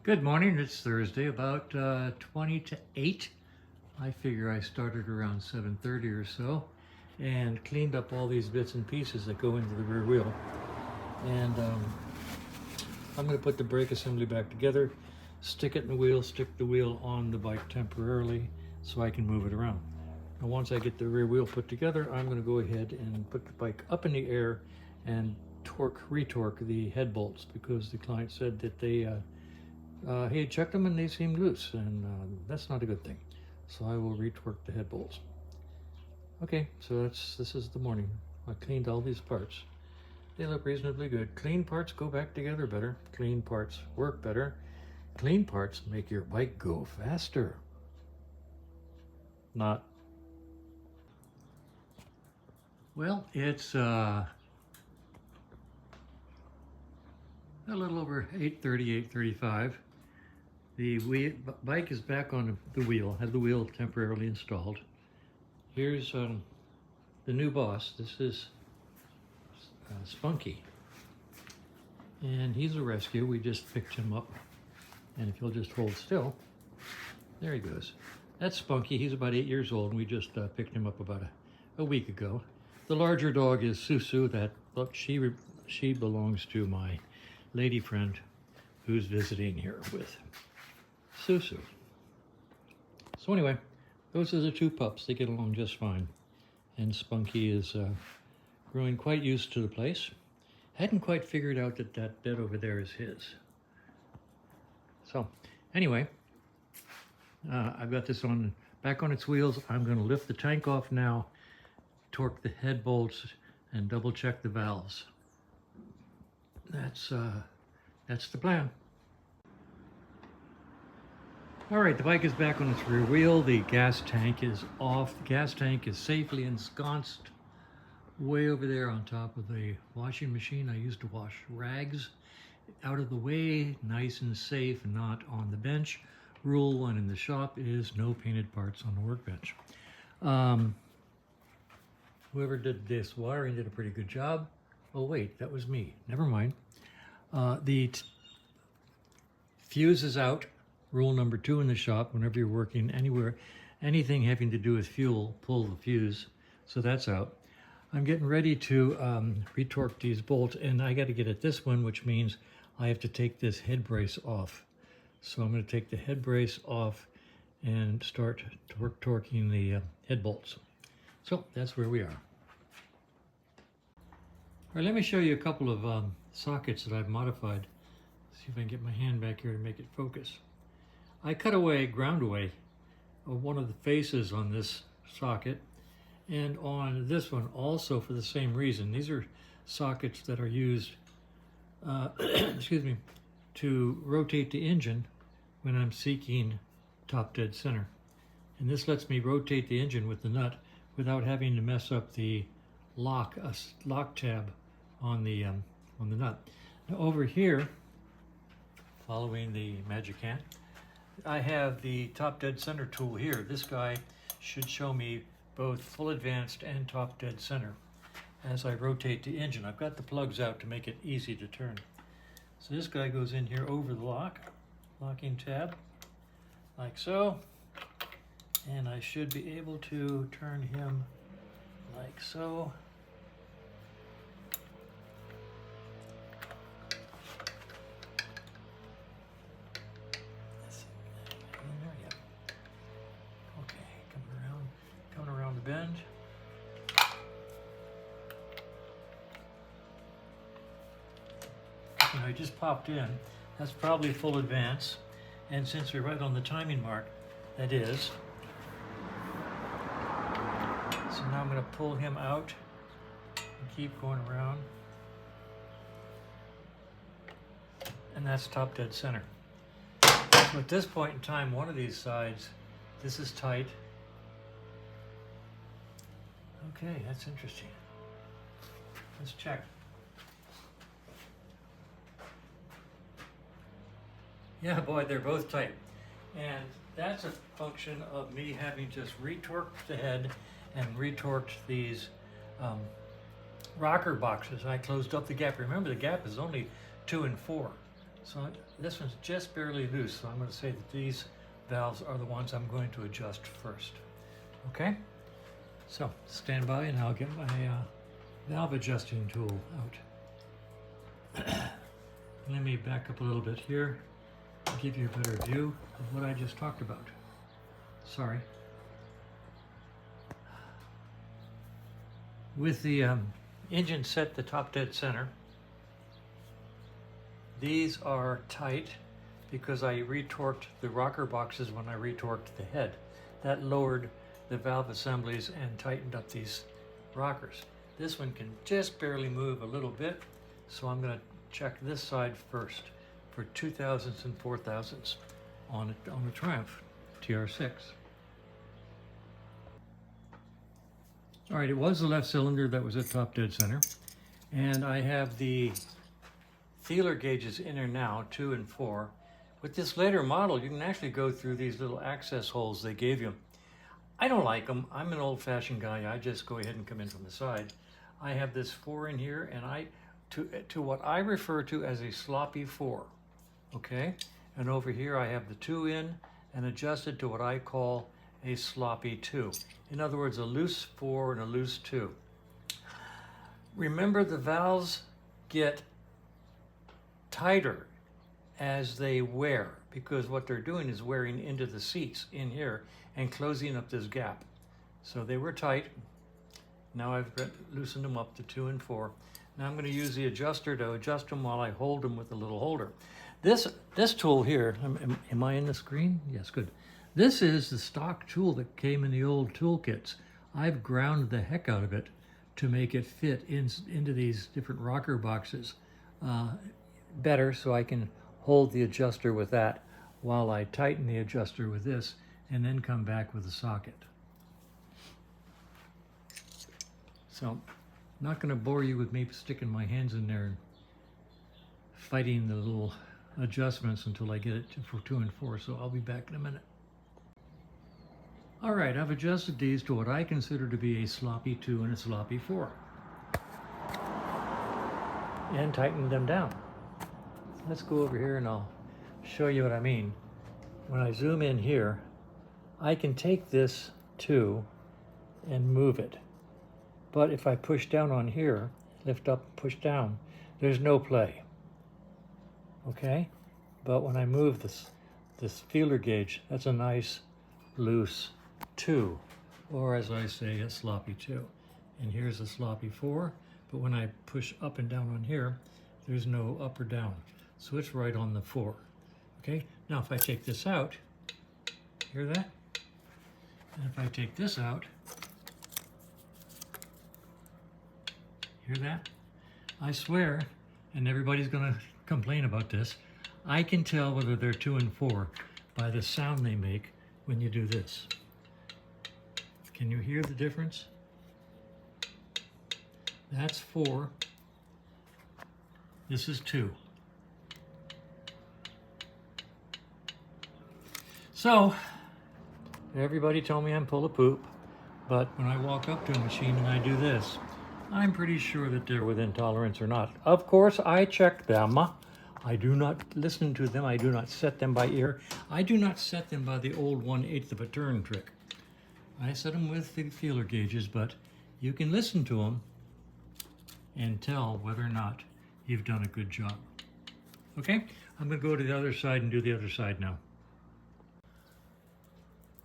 Good morning. It's Thursday, about 20 to 8. I figure I started around 7:30 or so and cleaned up all these bits and pieces that go into the rear wheel. And I'm going to put the brake assembly back together, stick it in the wheel, stick the wheel on the bike temporarily so I can move it around. And once I get the rear wheel put together, I'm going to go ahead and put the bike up in the air and retorque the head bolts, because the client said that they he had checked them and they seemed loose, and that's not a good thing. So I will retorque the head bolts. Okay, so this is the morning. I cleaned all these parts. They look reasonably good. Clean parts go back together better. Clean parts work better. Clean parts make your bike go faster. Not. Well, it's a little over 8:30, 8:35. The bike is back on the wheel. Had the wheel temporarily installed. Here's the new boss. This is Spunky, and he's a rescue. We just picked him up, and if you'll just hold still, there he goes. That's Spunky. He's about 8 years old, and we just picked him up about a week ago. The larger dog is Susu. She belongs to my lady friend who's visiting here with Susu. So anyway, those are the two pups. They get along just fine. And Spunky is growing quite used to the place. Hadn't quite figured out that that bed over there is his. So anyway, I've got this back on its wheels. I'm going to lift the tank off now, torque the head bolts, and double check the valves. That's the plan. All right, the bike is back on its rear wheel. The gas tank is off. The gas tank is safely ensconced way over there on top of the washing machine. I used to wash rags. Out of the way, nice and safe, not on the bench. Rule 1 in the shop is no painted parts on the workbench. Whoever did this wiring did a pretty good job. Oh wait, that was me. Never mind. The fuse is out. Rule number 2 in the shop: whenever you're working anywhere, anything having to do with fuel, pull the fuse. So that's out. I'm getting ready to retorque these bolts, and I got to get at this one, which means I have to take this head brace off. So I'm going to take the head brace off and start torquing the head bolts. So that's where we are. All right, let me show you a couple of sockets that I've modified. See if I can get my hand back here to make it focus. I ground away one of the faces on this socket, and on this one also for the same reason. These are sockets that are used excuse me, to rotate the engine when I'm seeking top dead center. And this lets me rotate the engine with the nut without having to mess up the lock tab on the nut. Now over here, following the magic hand, I have the top dead center tool here. This guy should show me both full advanced and top dead center as I rotate the engine. I've got the plugs out to make it easy to turn. So this guy goes in here over the locking tab, like so, and I should be able to turn him like so. Bend. And I just popped in. That's probably full advance, and since we're right on the timing mark, that is. So now I'm going to pull him out and keep going around, and that's top dead center. So at this point in time, one of these sides, this is tight. Okay, that's interesting. Let's check. Yeah, boy, they're both tight. And that's a function of me having just retorqued the head and retorqued these rocker boxes. I closed up the gap. Remember, the gap is only 2 and 4. So this one's just barely loose, so I'm going to say that these valves are the ones I'm going to adjust first. Okay? So stand by and I'll get my valve adjusting tool out. Let me back up a little bit here to give you a better view of what I just talked about. Sorry. With the engine set the top dead center, these are tight because I retorqued the rocker boxes when I retorqued the head. That lowered the valve assemblies and tightened up these rockers. This one can just barely move a little bit, so I'm going to check this side first for 2000s and 4000s on a Triumph TR6. All right, it was the left cylinder that was at top dead center, and I have the feeler gauges in there now, 2 and 4. With this later model, you can actually go through these little access holes they gave you. I don't like them. I'm an old-fashioned guy. I just go ahead and come in from the side. I have this 4 in here, and to what I refer to as a sloppy 4, okay? And over here I have the 2 in and adjusted to what I call a sloppy 2. In other words, a loose 4 and a loose 2. Remember, the valves get tighter as they wear, because what they're doing is wearing into the seats in here and closing up this gap. So they were tight. Now I've loosened them up to 2 and 4. Now I'm going to use the adjuster to adjust them while I hold them with the little holder. This tool here, am I in the screen? Yes, good. This is the stock tool that came in the old tool kits. I've ground the heck out of it to make it fit into these different rocker boxes better, so I can hold the adjuster with that while I tighten the adjuster with this and then come back with the socket. So I'm not going to bore you with me sticking my hands in there and fighting the little adjustments until I get it for 2 and 4, so I'll be back in a minute. All right, I've adjusted these to what I consider to be a sloppy 2 and a sloppy 4, and tightened them down. Let's go over here and I'll show you what I mean. When I zoom in here, I can take this 2 and move it. But if I push down on here, lift up, push down, there's no play. Okay? But when I move this feeler gauge, that's a nice loose 2, or as I say, a sloppy 2. And here's a sloppy 4, but when I push up and down on here, there's no up or down. So it's right on the 4. Okay? Now if I take this out, hear that? And if I take this out, hear that? I swear, and everybody's going to complain about this, I can tell whether they're 2 and 4 by the sound they make when you do this. Can you hear the difference? That's 4. This is 2. So, everybody told me I'm full of poop, but when I walk up to a machine and I do this, I'm pretty sure that they're within tolerance or not. Of course, I check them. I do not listen to them. I do not set them by ear. I do not set them by the old 1/8 of a turn trick. I set them with the feeler gauges, but you can listen to them and tell whether or not you've done a good job. Okay, I'm going to go to the other side and do the other side now.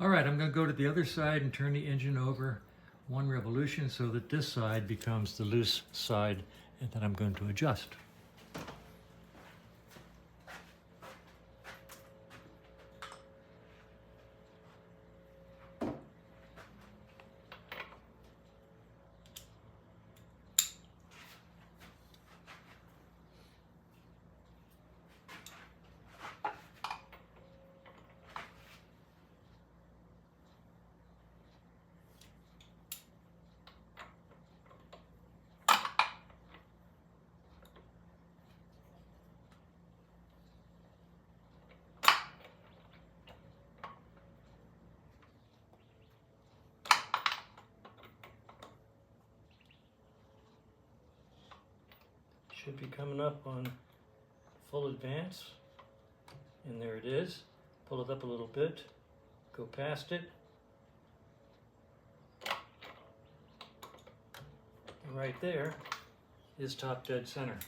All right, I'm going to go to the other side and turn the engine over 1 revolution so that this side becomes the loose side, and then I'm going to adjust. Should be coming up on full advance, and there it is. Pull it up a little bit, go past it, and right there is top dead center.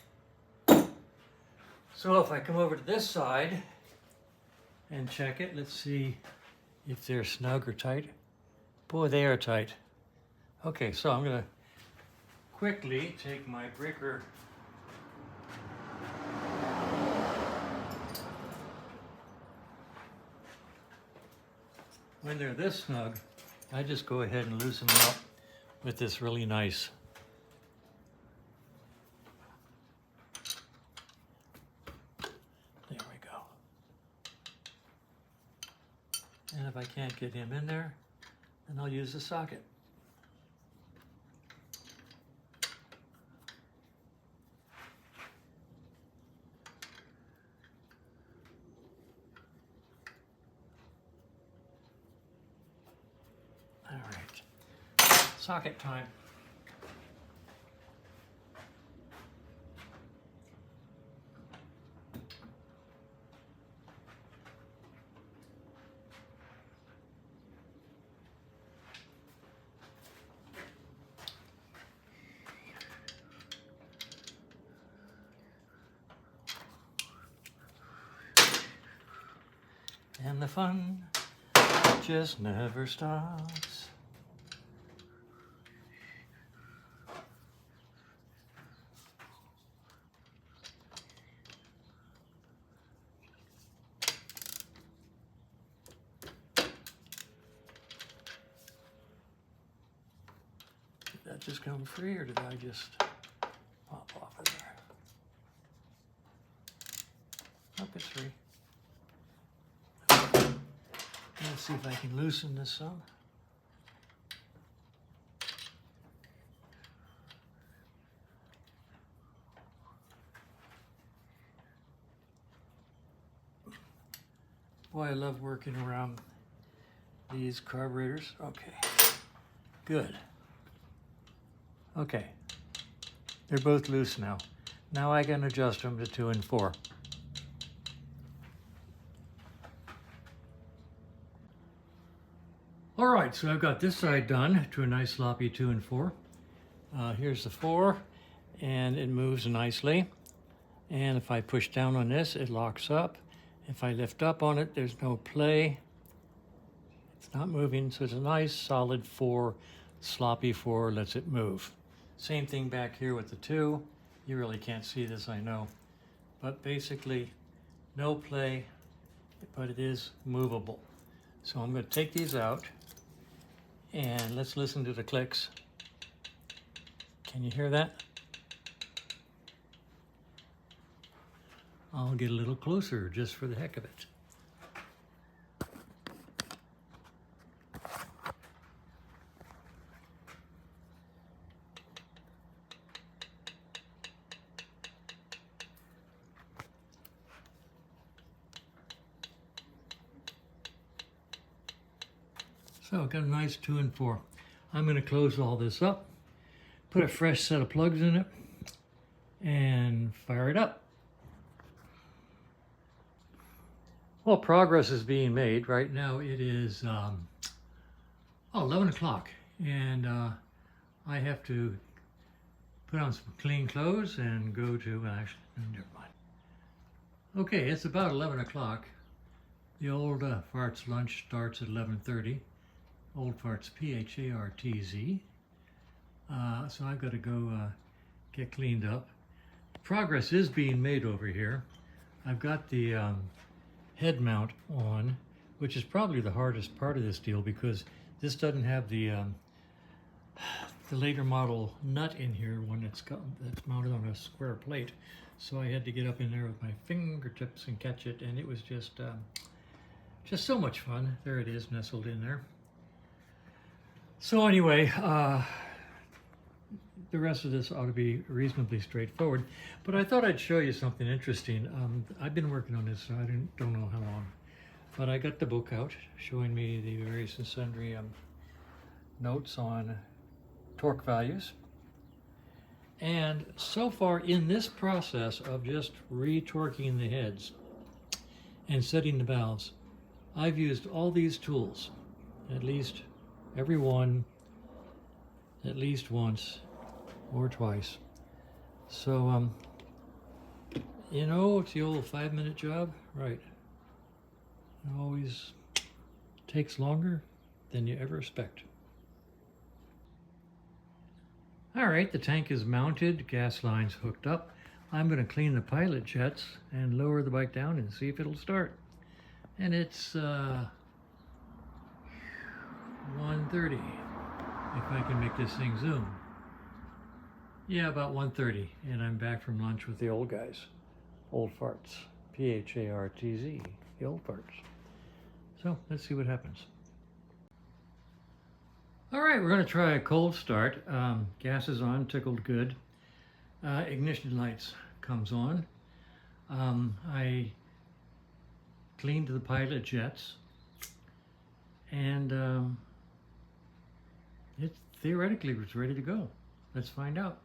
So if I come over to this side and check it, let's see if they're snug or tight. Boy, they are tight. Okay, so I'm gonna quickly take my breaker when they're this snug, I just go ahead and loosen them up with this really nice there we go. And if I can't get him in there, then I'll use the socket. All right, socket time. And the fun just never stops. Did that just come free, or did I just pop off of there? Nope, it's free. Let's see if I can loosen this some. Boy, I love working around these carburetors. Okay, good. Okay, they're both loose now. Now I can adjust them to 2 and 4. All right, so I've got this side done to a nice sloppy 2 and 4. Here's the 4, and it moves nicely. And if I push down on this, it locks up. If I lift up on it, there's no play. It's not moving, so it's a nice solid 4, sloppy 4 lets it move. Same thing back here with the 2. You really can't see this, I know. But basically, no play, but it is movable. So I'm going to take these out, and let's listen to the clicks. Can you hear that? I'll get a little closer just for the heck of it. So I've got a nice 2 and 4. I'm going to close all this up, put a fresh set of plugs in it, and fire it up. Well, progress is being made. Right now it is 11 o'clock, and I have to put on some clean clothes and go to, well, actually, never mind. Okay, it's about 11 o'clock. The old farts lunch starts at 11:30. Old farts, P-H-A-R-T-Z. So I've got to go get cleaned up. Progress is being made over here. I've got the head mount on, which is probably the hardest part of this deal because this doesn't have the later model nut in here, one that's mounted on a square plate. So I had to get up in there with my fingertips and catch it, and it was just so much fun. There it is, nestled in there. So anyway, the rest of this ought to be reasonably straightforward, but I thought I'd show you something interesting. I've been working on this, so I don't know how long, but I got the book out showing me the various and sundry notes on torque values. And so far in this process of just retorquing the heads and setting the valves, I've used all these tools, at least every one, at least once or twice. So, you know, it's the old 5-minute job, right? It always takes longer than you ever expect. All right, the tank is mounted, gas line's hooked up. I'm going to clean the pilot jets and lower the bike down and see if it'll start. And it's 1:30, if I can make this thing zoom. Yeah, about 1:30, and I'm back from lunch with the old guys. Old farts. P-H-A-R-T-Z, the old farts. So let's see what happens. All right, we're going to try a cold start. Gas is on, tickled good. Ignition lights comes on. I cleaned the pilot jets, and it theoretically was ready to go. Let's find out.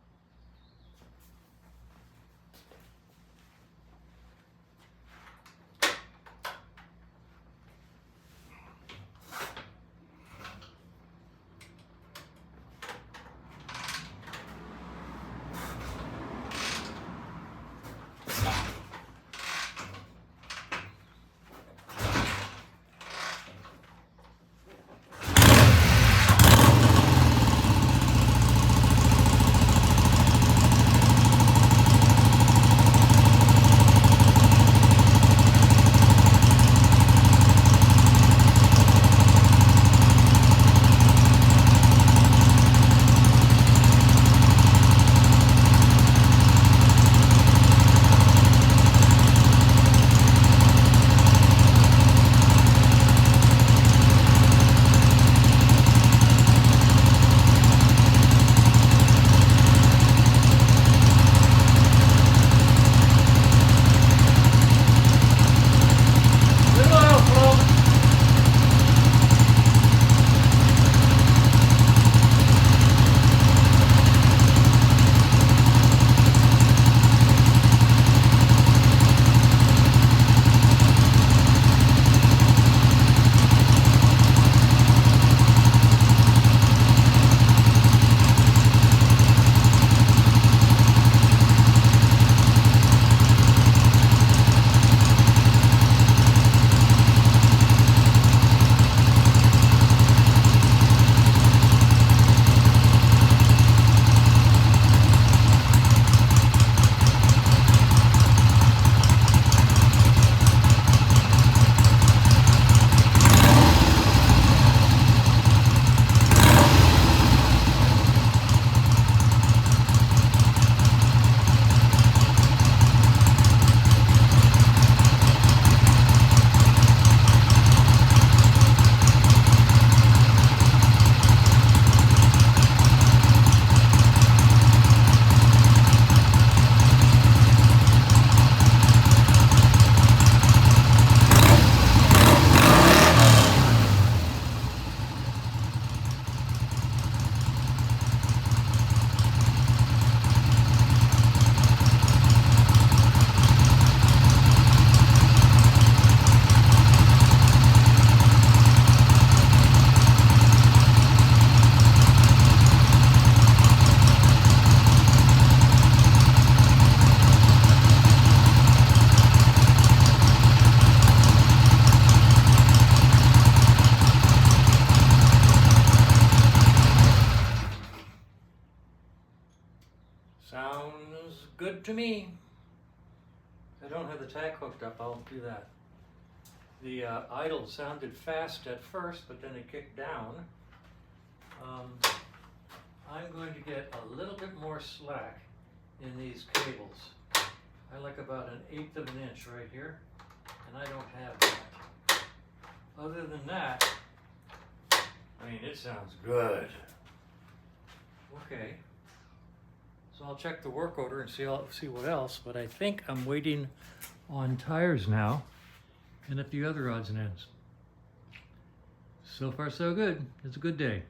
Sounds good to me. I don't have the tach hooked up, I'll do that. The idle sounded fast at first, but then it kicked down. I'm going to get a little bit more slack in these cables. I like about 1/8 of an inch right here, and I don't have that. Other than that, I mean, it sounds good. Okay. So I'll check the work order and see what else, but I think I'm waiting on tires now and a few other odds and ends. So far so good. It's a good day.